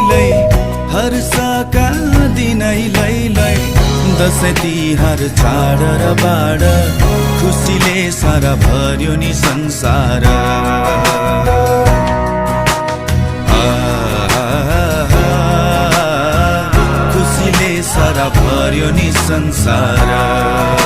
लै हर्षका दिनै लै दशैं तिहार चाड र बाड खुसीले सारा भर्यो नि संसार खुसीले सारा भर्यो नि संसार